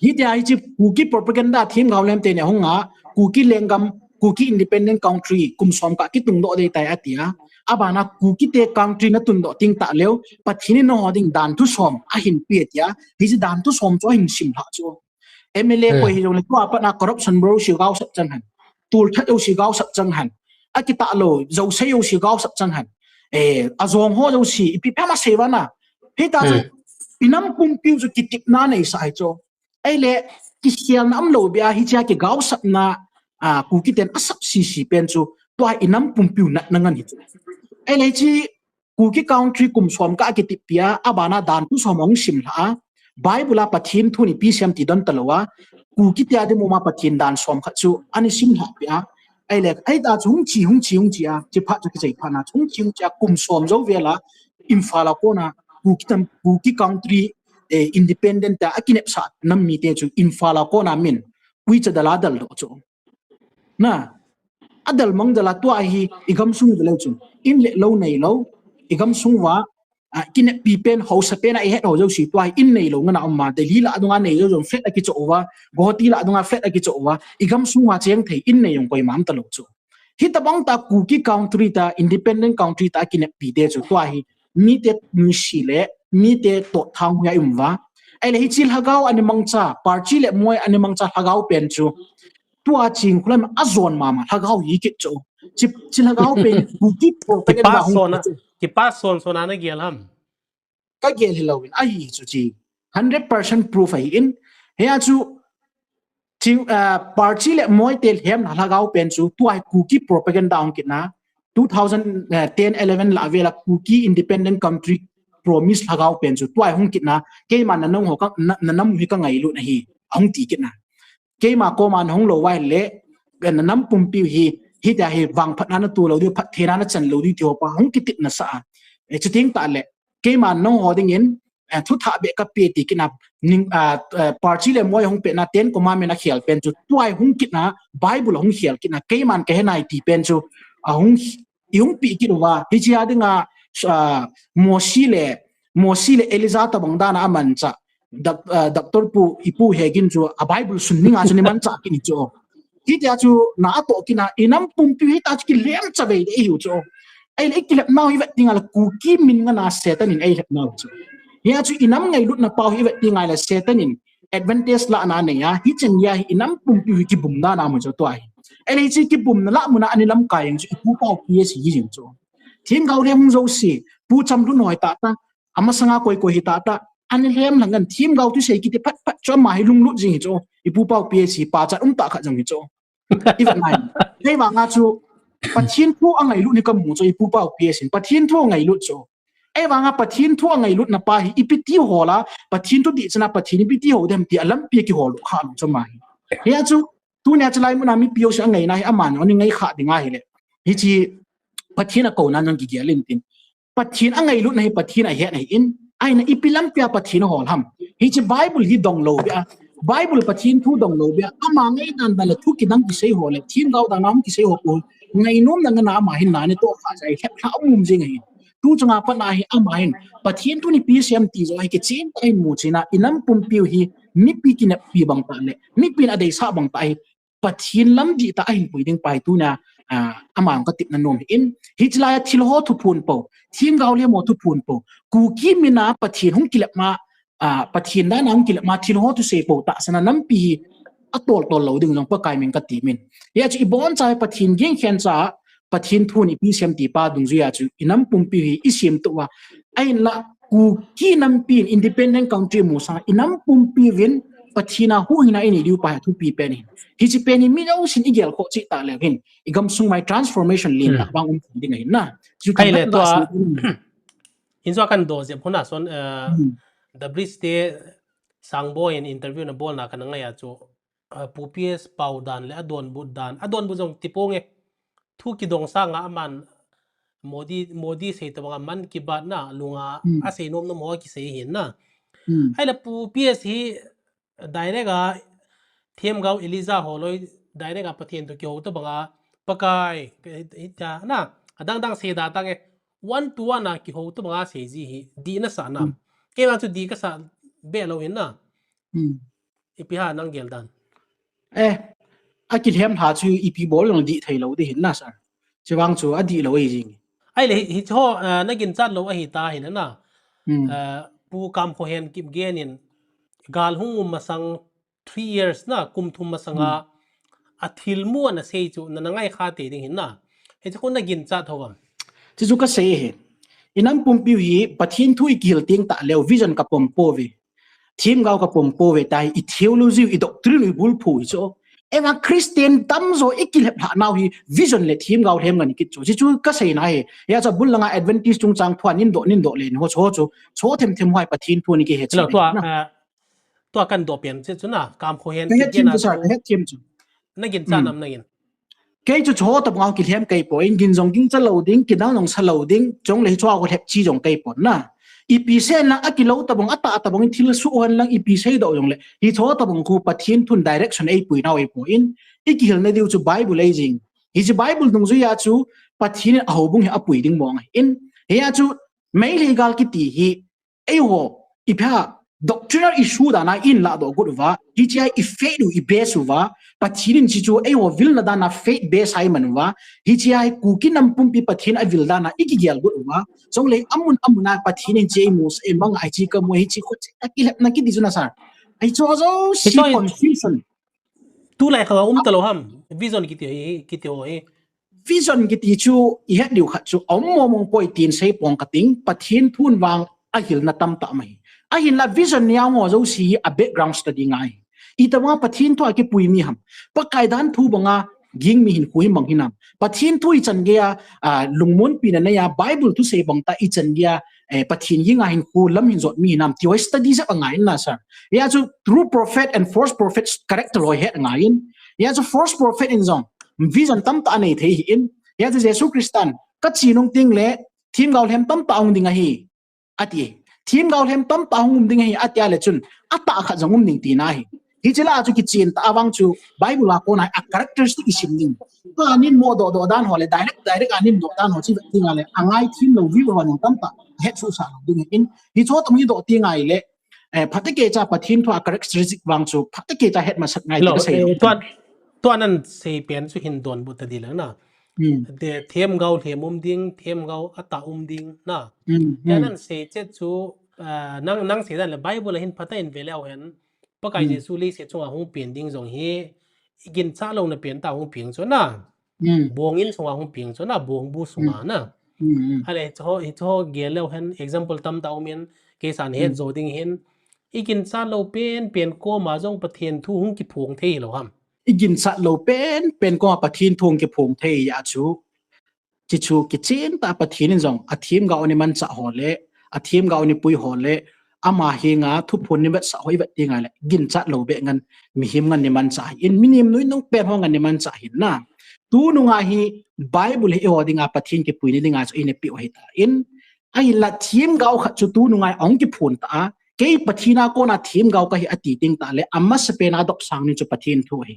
hi ja hi chi ku ki propaganda thim gaulem te ne honga ku ki lengam ku ki independent country kum som ka ki tung do de tai atia abana ku ki te country na tun do ting ta leo pathini no hoding dan tu som a hin pi tia hi ji dan tu som cho hin sim la cho MLA ko hi jong le ko apa na corruption bro si gau sap chang han tul that eu si gau sap chang han akita lo zo se eu si gau sap chang han azong ho zo si pi pa ma seva na hi ta pinam pum piu zo kitik na nei sai cho ai le ki sial nam lo bia hi cha ke gau sap na ku ki ten asap si pen chu to inam pum piu na ngan hi ai le chi ku ki country kum som ka ki ti pia abana dan tu somong sim la bible a pathin thu ni pi sem ti don talowa ku ki tia de mo ma pathin dan som kha chu ani sim la pia ai le ai da chung chi hung chi a chi pha chu ki chei pha na chung chi cha kum som zo vela imfala ko na ku ki country independent ta akinep sa nam mi te chu infala ko na min wi cha dala dal do chu na adal mang dala to hi igam sung de lo chu in le lo nei lo igam sung wa kin pi pen ho sa pen ai het ho jo si to in nei lo ngana amma de li la adunga nei jo flat aki chu wa gohti la adunga flat aki chu wa igam sung wa cheng thei in nei yong koi mam ta lo chu hi ta bang ta ku ki country ta independent country ta kin pi de chu to hi mi te mi si le mi te to thang ya imwa ai le hi chil hagau ani mangcha party le moi ani mangcha hagau pen chu tua ching khulam azon mama hagau yi ki chu chil hagau pen ku ki propaganda ki pas son sona na gyal ham ka gel hilawin ai chu chi 100% proof ai in he chu party le moi tel hem hagau pen chu tua ku ki propaganda ang kina 2010 11 la vela ku ki independent country promise hagau pen chu tuai hung kitna ke man na nong ho ka na nam hi ka ngai lu na hi hung ti kitna ke ma ko man hung lo wai le na nam pum pi hi da hi wang phat na tu lo di phat thera na chan lo di tio pa hung kitit na sa chu ting ta le ke man nong ho ding in thu tha be ka pe ti kina ning party le moi hung pe na ten ko ma me na khial pen chu tuai hung kitna bible hung khial kitna ke man ke nai ti pen chu hung yung pi ki wa hi chi adinga mosile elizata bangdana amancha doctor pu ipu hegin chu a bible sunninga chu ni man cha ki ni chu hi ja chu na to kina inam pum pi hi ta ki lem chabe de yu chu ai le ki lep now hi vet tinga la ku ki min nga na setan in ai lep now chu ya chu inam ngai lut na pau hi vet tinga la setan in advantage la na ne ya hi chen ya hi inam pum pi ki bum na na mo chu to ai ai le chi ki bum na la mu na ani lam kai chu pu pau pi si hi jing chu thim gau lem zo si pu cham lu noi ta ta ama sanga koi koi hi ta ta ani lem la ngan thim gau tu sei ki te phat phat cho mai lung lu jing chu ipu pau pi si pa cha ta kha jang hi chu i vet nai nei wa nga chu pathin thu angai lu ni ka mu chu ipu pau pi sin pathin thu ngai lu chu ai wa nga pathin thu ngai lu na pa hi ipiti hola pathin tu di chana pathin ipiti ho dem ti alam pi ki hol kha lu chu mai ya chu tu ne chlai mu na mi pio sa ngai na hi aman oni ngai kha dinga hi le hi chi pathin a ko na nang ki gelin tin pathin angai lu na hi pathin a he na in ai na ipilam pia pathin hol ham hi chi bible hi dong lo bia bible pathin thu dong lo bia ama ngai nan da le thu ki dang ki sei ho le thin gau da nam ki sei ho ko ngai nom na na ma hin na ne to kha sai he kha mum jing hi tu changa pa na hi ama hin pathin tu ni pcm ti zo hi ke chin ai mu china inam pum piu hi mi pi ki na pi bang ta le mi pi na dei sa bang ta ai pathin lam di ta ai pui ding pai tu na amang ka tip na nom in hitlaya thil ho thu phun po thim gau le mo thu phun po ku ki mina pathin hung kilap ma pathin da nam kilap ma thil ho tu se po ta sana nam pi atol tol lo ding jong pa kai min ka ti min ya chi bon chai pathin geng khen cha pathin thu ni pi sem ti pa dung ju ya chu inam pum pi i sim to wa ai la ku ki nam pi independent country mo sa inam pum pi win pathina hu hina ini diu pa thu pi pen hi chi pen mi no sin igel ko chi ta le hin igam sung my transformation lin la bang ding hin na ai le to in so kan do je phona son the bridge te sangbo in interview na bol na kan nga ya chu pups paudan le adon bu jong tiponge thu ki dong sa nga man modi se to nga man ki ba na lunga ase nom no mo ki se hin na ai la pups hi direct a thiam gau eliza holoi direct a pathian to ki ho to banga pakai ta na adang se da tang e 1 to 1 na ki ho to banga se ji hi di na sa na ke ma chu di ka sa be lo hin na ipiha nang gel dan akil hem ha chu ipi bol long di thai lo de hin na sa chawang chu adi lo ei jing ai le hi cho nagin chat lo a hi ta hin na pu kam kho hen kim genin gal hung masang 3 years na kum thum masanga athil mu na sei chu na ngai kha te ding hin na he chu nagin chat howam chi chu ka sei he inam pum pi hi pathin thui gil ting ta leo vision ka pom po vi thim gau ka pom po ve tai i theology i doctrine bul phu cho ema christian tamzo ikil hep naw hi vision le thim gau them ngani ki chu chu ka sei na he ya cha bul langa advantage chung chang thwan nin do le ho cho them hoi pathin thu ni ki he chu to kan do pian che chu na kam kho hen ki na he thim chu nagin cha nam nagin ke chu cho ta ngau ki them kai po in gin jong king cha lo ding ki dang nong sa lo ding chong le chwa ko hep chi jong kai po na ipisen lang akilo tabong ata bong thil suhan lang ipisei do yong le hi tho tabong ku pathin thun direction ei pui naw ei po in ikil na diu chu bible aging hi chu bible dung ju ya chu pathin a hobung he apui ding mong in he ya chu mai legal ki ti hi ei ho ipha doctrinal issue da na in la do good wa hi chi i faith u i base wa pathin chi chu ei ho vil na da na faith base ai man wa hi chi ai ku ki nam pum pi pathin a vil da na ikigel good wa song le amuna pathin in je mus e mang ai chi ka mo hi chi khot akil na ki dizuna sar ai cho zo si confusion tu lai kha talo ham vision ki ti ho e vision ki ti chu i het diu kha chu mong poi tin sei pong ka ting pathin thun wang a hil na tam ta mai a hin la vision nya ngo zo si a background study ngai i ta wa pathin to ki pui mi ham pa kai dan thu banga ging mi hin hui mang hinam pathin thu i chan ge lungmun pi na ya bible tu se bang ta i chan ge pathin yinga hin ku lam hin zot mi nam ti wa study za ngai na sa ya chu true prophet and false prophet character lo het ngai in ya chu false prophet in zong vision tam ta nei the hi in ya chu Jesus Christian ka chi nong ting le thim gaul hem tam ta ong ding hi ati thim gaul hem tam ta ong ding hi atia le chun ata kha jangum ning ti na hi hi chila chu ki chin ta awang chu bible la ko na a characteristic isim ning to anin mo do dan hole direct anin do dan ho chi tinga le angai thim lo vi wa nong tam ta he chu sa ding in hi cho tam hi do tinga le phatake cha pathin tho a characteristic wang chu phatake cha het ma sak ngai ti sei ตัวนั้นเซเปียนสุหินดวนบุตรดีแล้วนะเดเทมเกาเทมุมดิงเทมเกาอัตตาดิงนะอย่างนั้นเซเจ็ดชูนั่งเสียดันเลยไบเบิลเห็นพัฒน์เวลาเห็นปะกายเยซูลีเสียจงอาหงเปลี่ยนดิ้งจงเฮกินซาลงในเปลี่ยนตาหงเปลี่ยนส่วนน่ะบวงอินจงอาหงเปลี่ยนส่วนน่ะบวงบูสมานะอะไรจะเกี่ยวแล้วเห็น example ตามตาเมียนเกสานเห็นโจดิ้งเห็นกินซาโลเปลี่ยนก็มาจงประเทศทุ่งกิพงเทหรอครับกินซาโลเป็นก็ประเทศทุ่งกิพงเทยาชูจิชูกิจินตาประเทศนี่จงอาทีมเกานี่มันจะหอเละอาทีมเกานี่ปุยหอเละอามาเฮงาทุพพลนี่แบบสาวแบบยังไงแหละกินซาโลเบงันมีหิมงันนี่มันจะอินมินิมนุ้ยน้องเป็นห้องงันนี่มันจะเห็นนะตูนุงาฮีไบเบิลเอวดิงาประเทศกิปุยนี่ดิงาจะอินเปียวให้ตาอินไอ้ละทีมเกาขัดจุตูนุงาองกิพูนตาเกี่ยประเทศนาโกนาทีมเกาก็ฮีอติติงตาเลยอามาสเปนาดอกสังนี่จุประเทศทั่วเฮ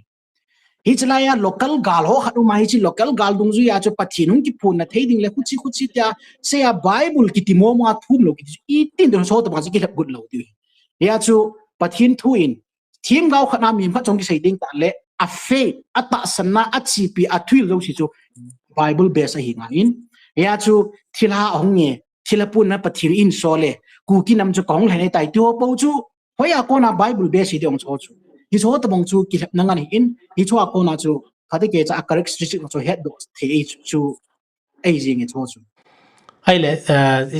ฮิจลายา local gal ho khadu mai chi local gal dungju ya chu pathinung ki phun na theiding le khuchi tia se ya bible ki timo ma thum lo ki I tin do so to ba ki lap good lo ti ya chu pathin thu in thim gau khana mi pha chong ki sei ding ta le a faith ata sanna a chi pi a thil lo si chu bible base a hi nga in ya chu thila ong nge thila pun na pathin in so le ku ki nam chu kong le nei tai tu po chu hoya ko na bible base hi dong cho chu hi so to bong chu ki lap nangani in hi chu ko na chu khade ke cha characteristic chu head do the chu aging it chu hai le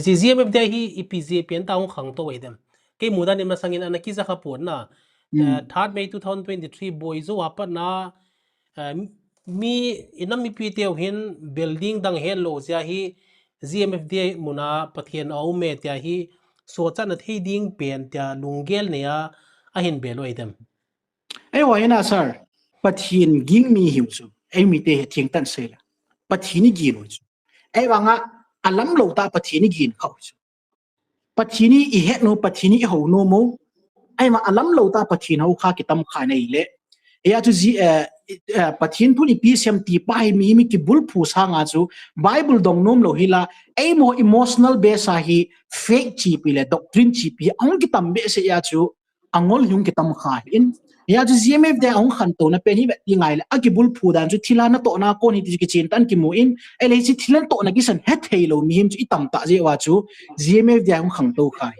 ji gmf de hi epz pen ta ong khang to wei dem ke muda ni ma sangin ana ki za kha pon na 3 May 2023 boy zo apa na mi inam mi pteo hin building dang hen lo ja hi gmf de muna pathian au me tia hi so cha na thei ding pen tia lungel ne ya a hin belo idem ai wa ina sir pathin ging mi hiu chu ai mi te thing tan se la pathini gi no chu ai wa nga alam lo ta pathini gi khau chu pathini I het no pathini ho no mo ai ma alam lo ta pathin ho kha ki tam kha nei le ya chu ji pathin pu ni psm ti pai mi ki bul phu sa nga chu bible dong nom lo hila ai mo emotional base hi fake chi pi le doctrine chi pi ang ki tam be se ya chu angol yung ki tam kha in ya ju gmf de ong khan to na pe ni be ti ngai la agibul phu dan ju thila na to na ko ni ti ki chin tan ki mu in ele chi thilan to na ki san het thei lo mi him chu itam ta je wa chu gmf de ong khang to khai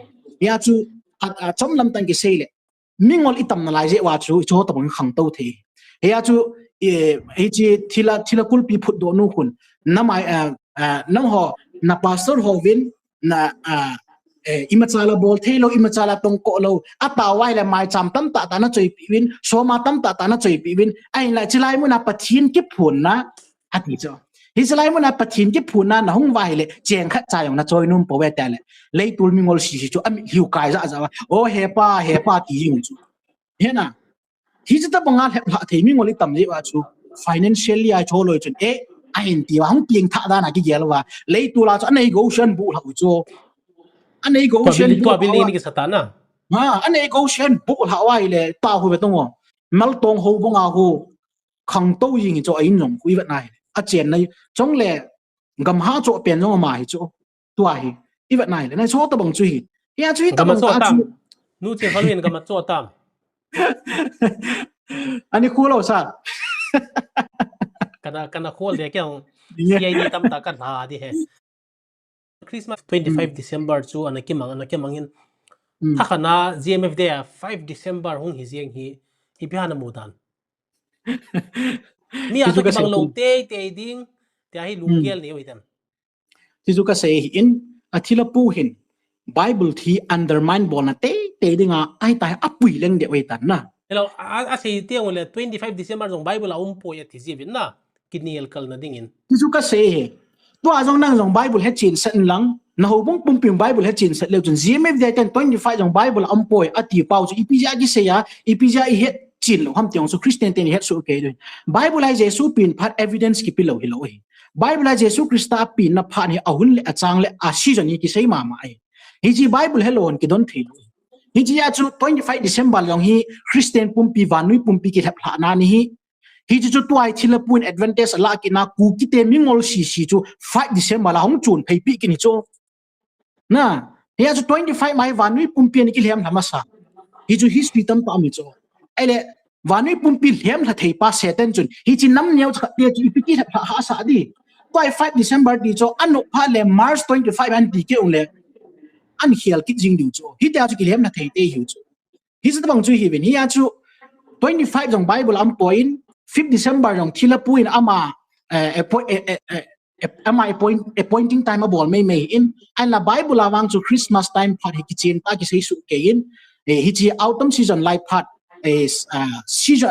ya chu a chom lam tan ki sei le mingol itam na lai je wa chu cho to bang khang to the ya chu e chi thila kul pi phut do nu khun na mai nam ho na pastor ho win na imachala bol thelo imachala tong ko lo atawai le mai cham tam ta na choi piwin soma tam ta na choi piwin ai la chilai mu na pathin ki phun na ati cho hi chilai mu na pathin ki phun na hong wai le cheng kha cha yong na choi num po we ta le lei tul mi ngol si chu am hiu kai za za o he pa ki yong chu he na hi ta banga he pha thei mi ngol tam je wa chu financially ai cho loi chun ai ti wa hong pieng tha da na ki gel wa lei tu la cha nei go shan bu la chu anei go shen to bili ni ki satana anei go shen bu hawai le ta hu be tong mal tong ho bonga hu khang to yin cho ai nong hui wat nai a chen nai chong le gam ha cho pen jong ma hi cho tua hi I wat nai le nai cho ta bang chu hi ya chu ta bang ta chu nu che halwin gam cho tam ani khu lo sa kana khol de kyang CID tam ta kan ha di he Christmas 25 December chu anakimangin akhana GMF de 5 December hung hi jeng hi bihana mudan mi a ka bang lo te ding te hi lungel ni oitam tizu ka se in athila pu hin Bible thi undermine bona te dinga ai tai apui leng de oitan na hello a se te ole 25 December jong Bible a po ya thi jibin na kinil kal na dingin tizu ka se to azong nang jong Bible he chin san lang na ho bong pum pim Bible he chin sat le chun gmf de 25 jong Bible ampoi ati pau chu ipija gi se ya ipija I he chin lo ham tiong so Christian ten he so ke do Bible ai Jesu pin phat evidence ki pilo hi lo hi Bible ai Jesu Christa pin na phan hi ahun le achang le a si jani ki sei ma ma ai hi ji Bible helon ki don thi lo hi ji ya chu 25 December long hi Christian pum pi vanui pum pi ki thap la na ni hi chu tuai thila pun advantage ala ki na ku ki te mingol si chu 5 December la hong chun phei pi ki ni chu na hi chu 25 mai vanui pum pi ni ki lem lama sa hi chu history tam pa mi chu ele wani pumpi hlem la thei pa seten chun hi chin nam neu te chu ipiki ha sa di 5 December di cho anu pha le March 25 an di ke ule an hial ki jing du cho hi ta chu ki hlem la thei te hi chu hi sa bang chu hi ben hi ya chu 25 jong Bible am point 5 December jong thila puin ama appointing time a bol may in and la Bible awang chu Christmas time phat hi ki chin ta ki sei su ke in hi chi autumn season life phat is season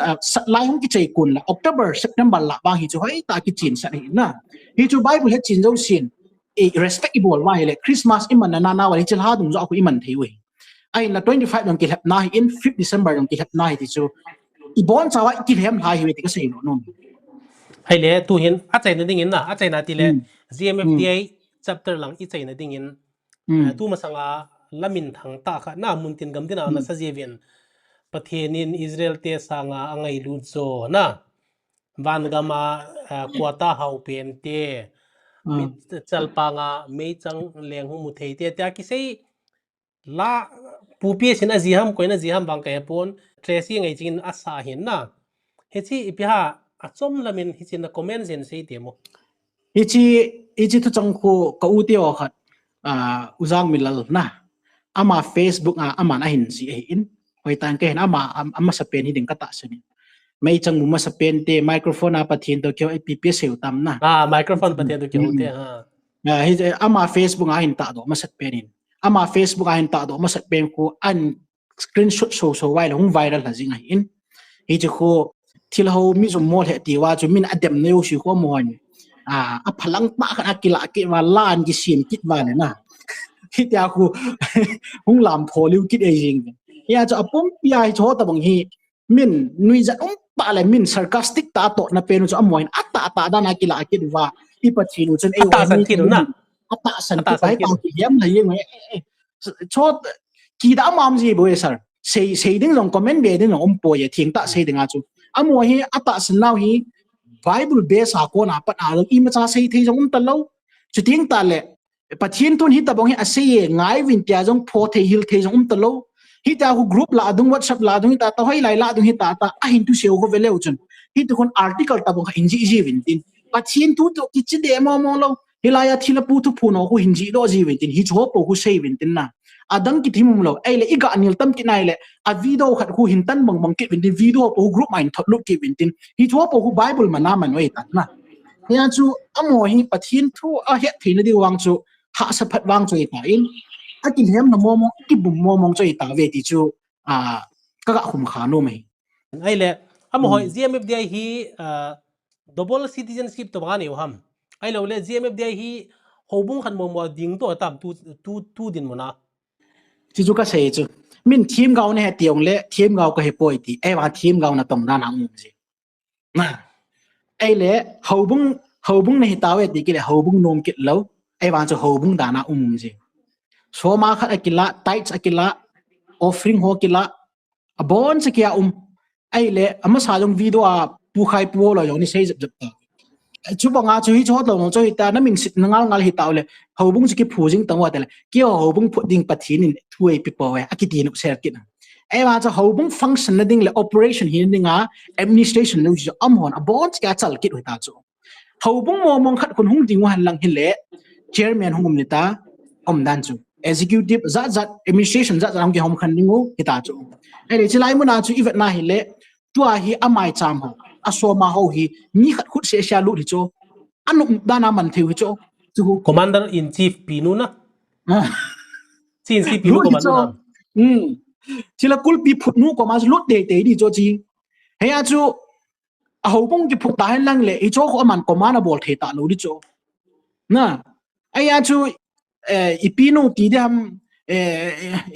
lai hong ki chei kun la October September la bang hi chu hoi ta ki chin sa hi na hi chu Bible he chin jo sin respectable wa le Christmas iman na na wa hi chil ha dung zo ku iman thei we ai la 25 dong ki hap na in 5 December dong ki hap na hi chu i bon chawa ki hem hai hi ti ka sei no hai le tu hin a chai na ding in na a chai na ti le GMFDA chapter lang i chai na ding in tu ma sanga lamin thang ta kha na mun tin gam din na sa jeven pathenin Israel te sanga angai lu cho na van gama kwata hau pen te mit chalpa nga mei chang leng hu mu thei te ta ki sei la pupi sin a jiham koina jiham bang ka pon tracy ngai chin asa hin na he chi ipia achom lamin hi chin na comment zen sei te mo ichi tu chang ko ka u te o khat uzang milal na ama Facebook ama na hin si in hoi tan ke ama sa pen hi ding kata sani mai chang mu ma sa pen te microphone a pathin to kyo ipp seu tam na microphone pathin to kyo te hi ama Facebook a hin ta do ma sat pen in ama Facebook a hin ta do ma sat pen ko an screenshot so wai long viral la jing in hi chu ko thil ho mi zum mol he ti wa chu min adem neu shi ko mon a phalang pa kha akila ke wa lan gi sim kit wa le na hi ta ku hung lam tho liu kit e jing ya cha apum pi ai cho ta bang hi min nui za pa le min sarcastic ta to na penu chu amoin ata da na kila kit wa i pathinu chen e wa san kit na ata san ki pai ta ki yam la yeng cho ki da mam ji bo sir sei ding long comment be ding om po ye thing ta sei ding a chu amo hi ata san naw hi Bible base ha ko na pat a i ma cha sei thei jong ta lo chu ting ta le pathin tun hi ta bong hi a sei ngai win tia jong pho thei hil thei jong ta lo hi ta ku group la dung WhatsApp la dung ta hoi lai la dung hi ta a hin tu seu ko veleu chun hi tu kon article ta bong inji ji win tin pathin tu to ki chi de mo lo hilaya thila pu tu phu no ku hinji do ji win tin hi cho po ku sei win tin na adang ki thimum lo ai le iga anil tam ki nai le a video khat ku hin tan bang ki win tin video po group main thot lu ki win tin hi cho po ku Bible ma na man wei tan na ya chu amo hi pathin thu a he thina di wang chu ha sa phat wang choi ta in a kin hem na mo ki bum mo choi ta ve ti chu ka ga khum kha no mai ai le amo hoi GMFDA hi double citizenship to bani ham ai lo le GMFDA hi hobung khan mo ding to tam tu din mo na chi chu ka sei chu min team gao ne tiong le team gao ka he poi ti ai wa team gao na tong na na mu ji na ai le hobung ne tawe ti ki le hobung nom ki lo ai wa chu hobung da na ji so ma khat akila tights akila offering ho kila abon se kya ai le ama sa jong video a pu khai pu lo yong ni sei jap ta chu ba nga chu hi chot lo no choi ta na min sit ngal hi taw le hobung ki phu jing tang wa ta le ki hobung phu ding pathin in thuai pi po a ki ti nu ser ki na ai wa cha hobung function na ding le operation hi ninga administration lu ji am hon a bon ka chal ki hu ta chu hobung mo mong khat kun hung ding wa han lang hi le chairman hungum ni ta om dan chu executive za administration za ang ki hom khan ningu hi ta chu ai le chilai mu na chu event na hi le tua hi amai cham ho asoma ho hi ni khat khut se sha lu ri cho anu dana man theu cho chu commander in chief pinu na chin si pinu commander na chila kul pi phut nu ko mas lut de te di cho chi he ya chu a ho bong ki phut ta han lang le i cho ko man command bol the ta lo ri cho na ai ya chu i pinu ti dam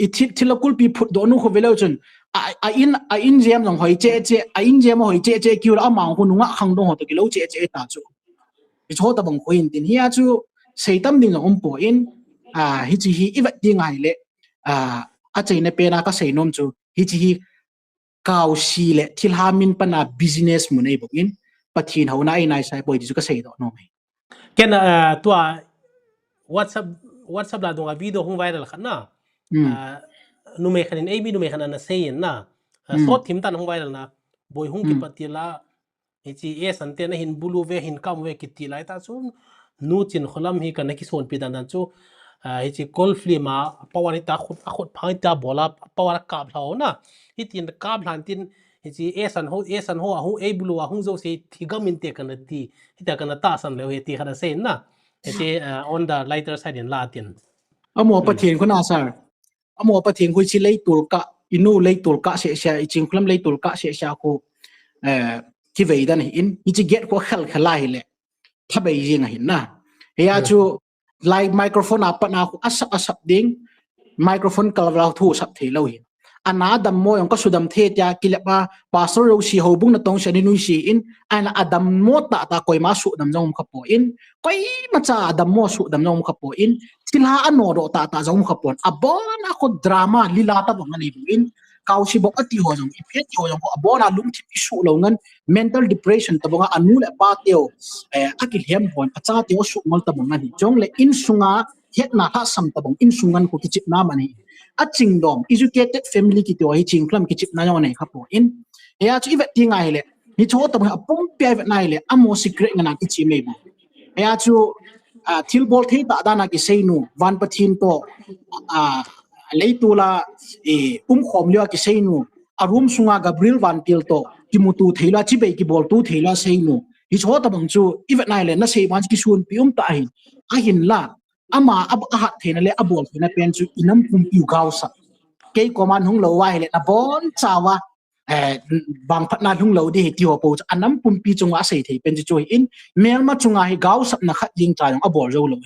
i chila kul pi phut do nu ko velo chun a in jam long hoi che a in jam hoi che kyu la ma hu nu nga khang dong ho to ki lo che ta chu i cho ta bang ko in tin hi chu seitam ding long po in hi chi hi i va ti ngai le a chei na pe na ka sei nom chu hi chi hi kaw si le thil ha min pa na business mu nei bok in pathin ho na ai nai sai poi chu ka sei do no mai ken tua WhatsApp la dong video hung viral khana nu me khanin ai mi nu me khana na sei na so thim tan hung viral na boi hung ki patila hi e sante na hin bulu ve hin kam ve kiti lai ta chu nu chin kholam hi kan ki son pidan dan chu hi kol fli ma pawani ta khut phai ta bola pawara ka blau na hi tin ka blan tin hi e san ho hu e bulu wa hung zo se thigamin te kan ti hi ta kan ta san le he ti khada sen na hi on the lighter side in latin amo pathin khuna sar amo pathin khu chi lei tul ka inu lei tul ka se sha iching khlam lei tul ka se sha ko ki veidan in chi get ko khal khalai le thabai jing hin na ya chu like microphone apa na ko asap ding microphone kalawla thu sap thelo hin ana dam mo yong ka sudam the ya kilapa pastor ro si hobung na tong shani nu si in ana adam mo ta koi ma su dam jong khapo in koi macha adam mo su dam jong khapo in silha ano ro ta jong khapon abona ko drama lila ta bang ani in kaw si bok ati ho jong ipet ho jong abona lum thi isu lo ngan mental depression ta bonga anu le pa teo akil hem hon acha teo su ngol ta bang ani jong le in sunga het na ha sam ta bang in sungan ko kichip na mani aching dom educated family ki to hi ching klam kichip na yone khapo in ya chu ivet ti ngai le ni cho ta bang apum pe vet nai le amo secret ngana ki chi me bu ya chu thil bol thei ta dana ki seinu van pathin to leitula khom lya ki seinu arum sunga gabriel van pil to timutu theila chi be ki bol tu theila seinu hi cho ta bang chu even nai le na sei wan ki sun pium ta hin la ama ab a hat thena le abol thena pen chu inam pum piu gausa ke koman hung lo wai le na bon chawa bang phatna hung lo de ti ho po anam pum pi chunga sei thei pen chu in mel ma chunga hi gausa na khat ling ta yong abol zo lo